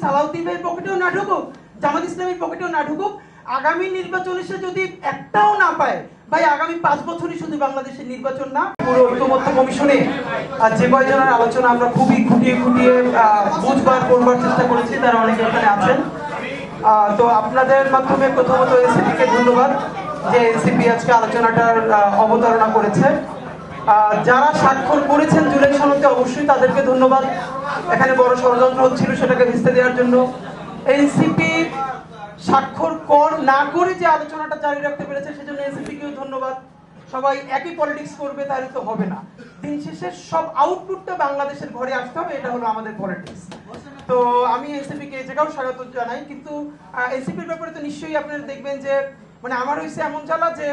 সালাউদ্দিন ভাইয়ের পকেটেও না ঢুকুক, জামাত ইসলামীর পকেটেও না ঢুকুক, আগামী নির্বাচনে সে যদি একটাও না পায়, ভাই আগামী 5 বছরই শুধু বাংলাদেশের নির্বাচন না, পুরো ঐক্যমত্য কমিশনে যে কয়জনের আলোচনা আমরা খুবই খুঁটিয়ে খুঁটিয়ে বুঝবার করবার চেষ্টা করেছি, তারা অনেকে এখানে আছেন। তো আপনাদের মাধ্যমে প্রথমত এনসিপিকে ধন্যবাদ যে এনসিপি আজকে আলোচনাটার অবতারণা করেছে। যারা স্বাক্ষর করেছেন জুলাই সনদে অবশ্যই তাদেরকে ধন্যবাদ। এখানে বড় ষড়যন্ত্র হচ্ছিল সেটাকে ভেস্তে দেওয়ার জন্য। এনসিপি স্বাক্ষর না করে যে আলোচনাটা জারি রাখতে পেরেছে সেজন্য এনসিপিকেও ধন্যবাদ। সবাই একই পলিটিক্স করবে তাহলে তো হবে না, দিন শেষে সব আউটপুটটা বাংলাদেশের ঘরে আসতে হবে, এটা হলো আমাদের পলিটিক্স। তো আমি এনসিপিকে যেটাও স্বাগত জানাই, কিন্তু এনসিপির ব্যাপারে তো নিশ্চয়ই আপনারা দেখবেন যে মানে আমার হয়েছে এমন জ্বালা যে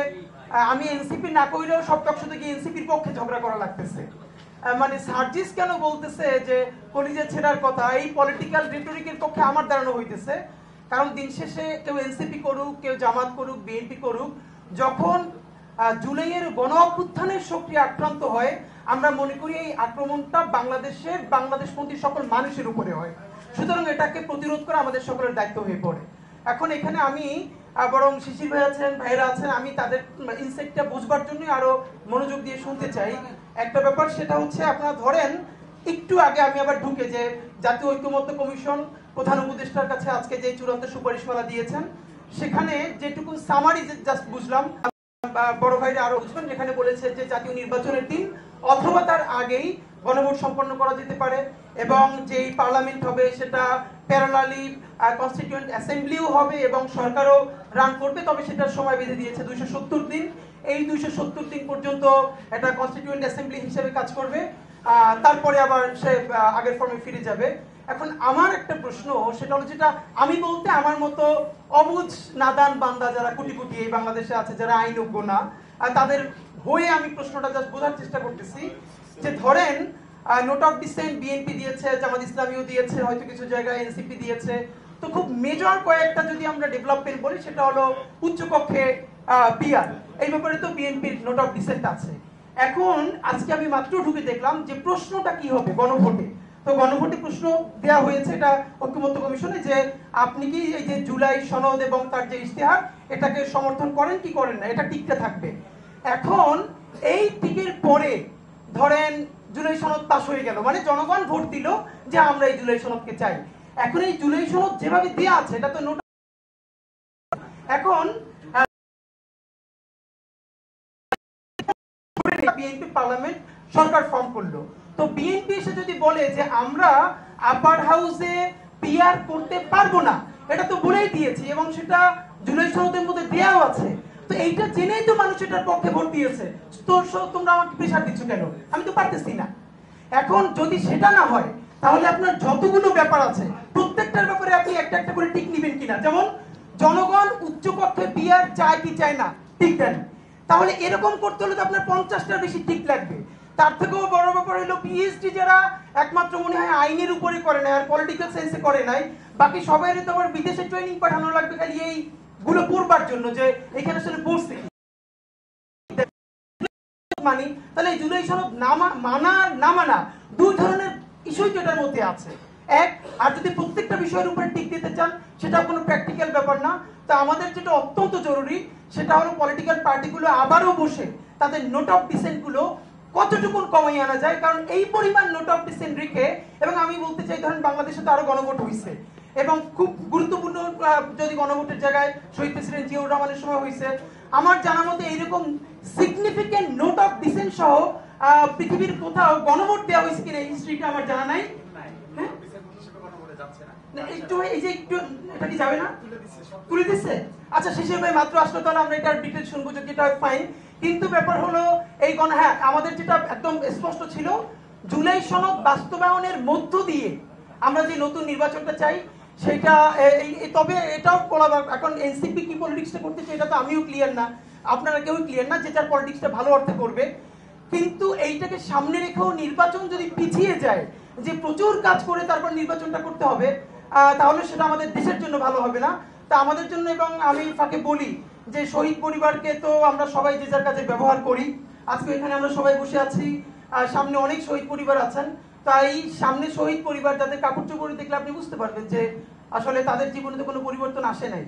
আমি এনসিপি না কইলেও সব টকশোতে গিয়ে এনসিপির পক্ষে ঝগড়া করা লাগতেছে। মানে সার্জিস কেন বলতেছে যে কলিজা ছেড়ার কথা, এই পলিটিক্যাল রিটরিকের পক্ষে আমার দাঁড়ানো হইতেছে। কারণ দিন শেষে কেউ এনসিপি করুক, কেউ জামাত করুক, বিএনপি করুক, যখন জুলাইয়ের গণ অভ্যুত্থানের শক্তি আক্রান্ত হয়, আমরা মনে করি এই আক্রমণটা বাংলাদেশপন্থী সকল মানুষের উপরে হয়। সুতরাং এটাকে প্রতিরোধ করা আমাদের সকলের দায়িত্ব হয়ে পড়ে। এখন এখানে আমি বরং শিশির ভাই আছেন, ভাইরা আছেন, আমি তাদের ইনসাইটটা বুঝবার জন্য আরো মনোযোগ দিয়ে শুনতে চাই। একটা ব্যাপার সেটা হচ্ছে, আপনারা ধরেন একটু আগে আমি আবার ঢুকে যে জাতীয় ঐক্যমত্য কমিশন প্রধান উপদেষ্টার কাছে আজকে যে চূড়ান্ত সুপারিশমালা দিয়েছেন, সেখানে যেটুকু সামারি জাস্ট বুঝলাম, বড় ভাইরা আরো বুঝবেন, যেখানে বলেছে যে জাতীয় নির্বাচনের দিন অথবা তার আগেই গণভোট সম্পন্ন করা যেতে পারে, এবং যেই পার্লামেন্ট হবে সেটা প্যারালালি কনস্টিটিউয়েন্ট অ্যাসেম্বলিও হবে এবং সরকারও রান করবে, তবে সেটার সময় বেঁধে দিয়েছে 270 দিন। এই 270 দিন পর্যন্ত এটা কনস্টিটিউয়েন্ট অ্যাসেম্বলি হিসেবে কাজ করবে, তারপরে আবার সে আগের ফর্মে ফিরে যাবে। এখন আমার একটা প্রশ্ন, সেটা হলো, যেটা আমি বলতে আমার মতো অবুঝ নাদান বান্দা যারা কোটি কোটি এই বাংলাদেশে আছে, যারা আইনজ্ঞ না, তাদের হয়ে আমি প্রশ্নটা জাস্ট বোঝার চেষ্টা করতেছি যে ধরেন নোট অফ ডিসেন্ট বিএনপি দিয়েছে, জামাত ইসলামীও দিয়েছে, হয়তো কিছু জায়গায় এনসিপি দিয়েছে। তো খুব মেজর কয়েকটা যদি আমরা ডেভেলপমেন্ট বলি, সেটা হলো উচ্চকক্ষে পিআর, এই ব্যাপারে তো বিএনপির নোট অফ ডিসেন্ট আছে। এখন আজকে আমি মাত্র ঢুকে দেখলাম যে প্রশ্নটা কি হবে গণভোটে। তো গণভোটে প্রশ্ন দেওয়া হয়েছে এটা ঐক্যমত্য কমিশনে, যে আপনি কি এই যে জুলাই সনদ এবং তার যে ইশতেহার, এটাকে সমর্থন করেন কি করেন না, এটা টিকতে থাকবে। এখন এই টিকের পরে ধরেন জুলাই সনদ পাস হয়ে গেল, মানে জনগণ ভোট দিল যে আমরা এই জুলাই সনদকে চাই। এখন এই জুলাই সনদ যেভাবে দেওয়া আছে এটা তো নোট, এখন বিএনপি পার্লামেন্ট সরকার ফর্ম করলো, তো বিএনপি এসে যদি বলে যে আমরা আপার হাউসে পিআর করতে পারবো না, এটা তো বলেই দিয়েছি এবং সেটা জুলাই সনদের মধ্যে দেওয়াও আছে, তো এইটা জেনেই তো মানুষ এটার পক্ষে ভোট দিয়েছে। তো তোমরা আমাকে প্রেশার দিচ্ছ কেন? আমি তো পারতেছি না। এখন যদি সেটা না হয়, তাহলে আপনার যতগুলো ব্যাপার আছে প্রত্যেকটার ব্যাপারে আপনি একটা একটা করে টিক নিবেন কিনা। যেমন জনগণ উচ্চকক্ষে পিআর চায় কি চায় না, টিক দেন। তাহলে এরকম করতে হলে তো আপনার 50টার বেশি টিক লাগবে। তার থেকেও বড় ব্যাপার হলো পিএইচডি যারা একমাত্র মনে হয় আইনের উপরে করে নাই আর পলিটিক্যাল সায়েন্সে করে নাই, বাকি সবাইরই তো আবার বিদেশে ট্রেনিং পাঠানো লাগবে খালি এই গুলো পড়বার জন্য যে এখানে আসলে পড়ছে কি মানি। তাহলে এই জুলাই সনদ মানা না মানা দুই ধরনের ইস্যুই তো এটার মধ্যে আছে। এক, আর যদি প্রত্যেকটা বিষয়ের উপরে টিক দিতে চান সেটা কোনো প্র্যাকটিক্যাল ব্যাপার না। তো আমাদের যেটা অত্যন্ত জরুরি সেটা হলো পলিটিক্যাল পার্টিগুলো আবারও বসে তাদের নোট অফ ডিসেন্ট গুলো কতটুকু কমাই আনা যায়, কারণ এই পরিমাণ নোট অফ ডিসেন্ট রেখে, এবং আমি বলতে চাই ধরেন বাংলাদেশে তো আরো গণভোট হয়েছে এবং খুব গুরুত্বপূর্ণ যদি গণভোটের জায়গায় শহীদ প্রেসিডেন্ট জিয়াউর রহমানের সময় হয়েছে, আমার জানা মতে এইরকম সিগনিফিকেন্ট নোট অফ ডিসেন্ট সহ পৃথিবীর কোথাও গণভোট দেওয়া হয়েছে কিনা এই হিস্ট্রিটা আমার জানা নাই। একটু এই যে একটু এটা কি যাবে না, তুলে দিচ্ছে। আচ্ছা, শেষের ভাই মাত্র আসলো, তাহলে আমরা এটার ডিটেইল শুনবো, যদি এটা ফাইন। কিন্তু ব্যাপার হলো এই হ্যাঁ, আমাদের যেটা একদম স্পষ্ট ছিল, জুলাই সনদ বাস্তবায়নের মধ্য দিয়ে আমরা যে নতুন নির্বাচনটা চাই সেটা, তবে এটাও বলা, এখন এনসিপি কি পলিটিক্সটা করতে চাই এটা তো আমিও ক্লিয়ার না, আপনারা কেউ ক্লিয়ার না, যে যার পলিটিক্সটা ভালো অর্থে করবে। কিন্তু এইটাকে সামনে রেখেও নির্বাচন যদি পিছিয়ে যায়, যে প্রচুর কাজ করে তারপর নির্বাচনটা করতে হবে, তাহলে সেটা আমাদের দেশের জন্য ভালো হবে না। তা আমাদের জন্য, এবং আমি ফাঁকে বলি যে শহীদ পরিবারকে তো আমরা সবাই যে যার কাজে ব্যবহার করি, আজকে এখানে আমরা সবাই বসে আছি, সামনে অনেক শহীদ পরিবার আছেন, তো তাই সামনে শহীদ পরিবার যাদের কাপড় চোপড় দেখলে আপনি বুঝতে পারবেন যে আসলে তাদের জীবনে তো কোনো পরিবর্তন আসে নাই,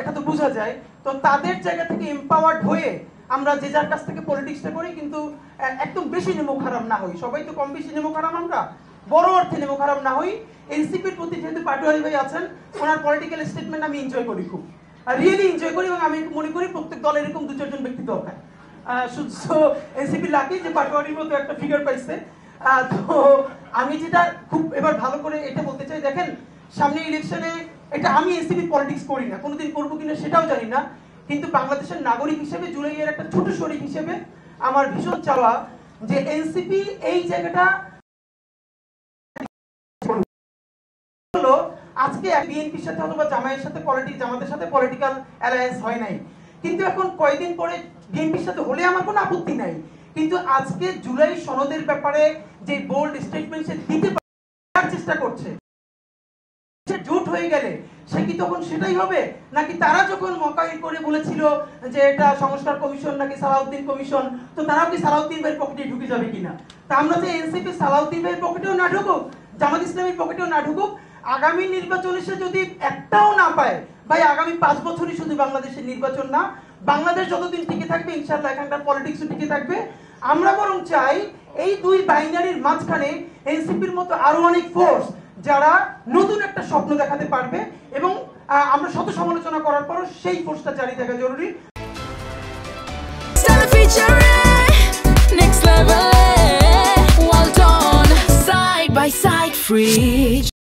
এটা তো বোঝা যায়। তো তাদের জায়গা থেকে এম্পাওয়ার্ড হয়ে আমরা যে যার কাছ থেকে পলিটিক্সটা করি, কিন্তু একদম বেশি নেমুখ হারাম না হই। সবাই তো কম বেশি নেমুখ হারাম, আমরা বড় অর্থে নেমুখ হারাম না হই। এনসিপির প্রতি যেহেতু পাটোয়ারি ভাই আছেন, ওনার পলিটিক্যাল স্টেটমেন্ট আমি এনজয় করি, খুব রিয়েলি এনজয় করি, এবং আমি মনে করি প্রত্যেক দলের এরকম 2-4 জন ব্যক্তি দরকার। এনসিপি লাকি যে পাটোয়ারির মতো একটা ফিগার পাইছে। তো আমি যেটা খুব এবার ভালো করে এটা বলতে চাই, দেখেন সামনে ইলেকশনে, এটা আমি এনসিপি পলিটিক্স করি না, কোনোদিন করবো কিনা সেটাও জানি না, কিন্তু বাংলাদেশের নাগরিক হিসেবে, জুলাইয়ের একটা ছোট শরীর হিসেবে আমার ভীষণ চাওয়া যে এনসিপি এই জায়গাটা হলো, আজকে বিএনপির সাথে অথবা জামাতের সাথে পলিটিক্যাল অ্যালায়েন্স হয় নাই, কিন্তু এখন কয়েকদিন পরে বিএনপির সাথে হলে আমার কোনো আপত্তি নাই, কিন্তু আজকে জুলাই সনদের ব্যাপারে যে বোল্ড স্টেটমেন্ট সে দিতে চেষ্টা করছে, জোট হয়ে গেলে সে কি তখন সেটাই হবে, নাকি তারা যখন মকাই করে বলেছিল যে এটা সংস্কার কমিশন নাকি সালাউদ্দিন কমিশন, তো তারাও কি সালাউদ্দিন ভাইয়ের পকেটে ঢুকে যাবে কিনা? তা আমরা যে এনসিপি সালাউদ্দিন ভাইয়ের পকেটেও না ঢুকুক, জামাত ইসলামের পকেটেও না ঢুকুক, আগামী নির্বাচনে সে যদি একটাও না পায়, ভাই আগামী 5 বছরই শুধু বাংলাদেশের নির্বাচন না, বাংলাদেশ যতদিন টিকে থাকবে ইনশাআল্লাহ এখানকার পলিটিক্সও টিকে থাকবে। আমরা বরং চাই এই দুই বাইনারির মাঝখানে এনসিপির মতো আরো অনেক ফোর্স যারা নতুন একটা স্বপ্ন দেখাতে পারবে, এবং আমরা শত সমালোচনা করার পরও সেই ফোর্সটা জারি থাকা জরুরি। Next level, well done, side by side, free.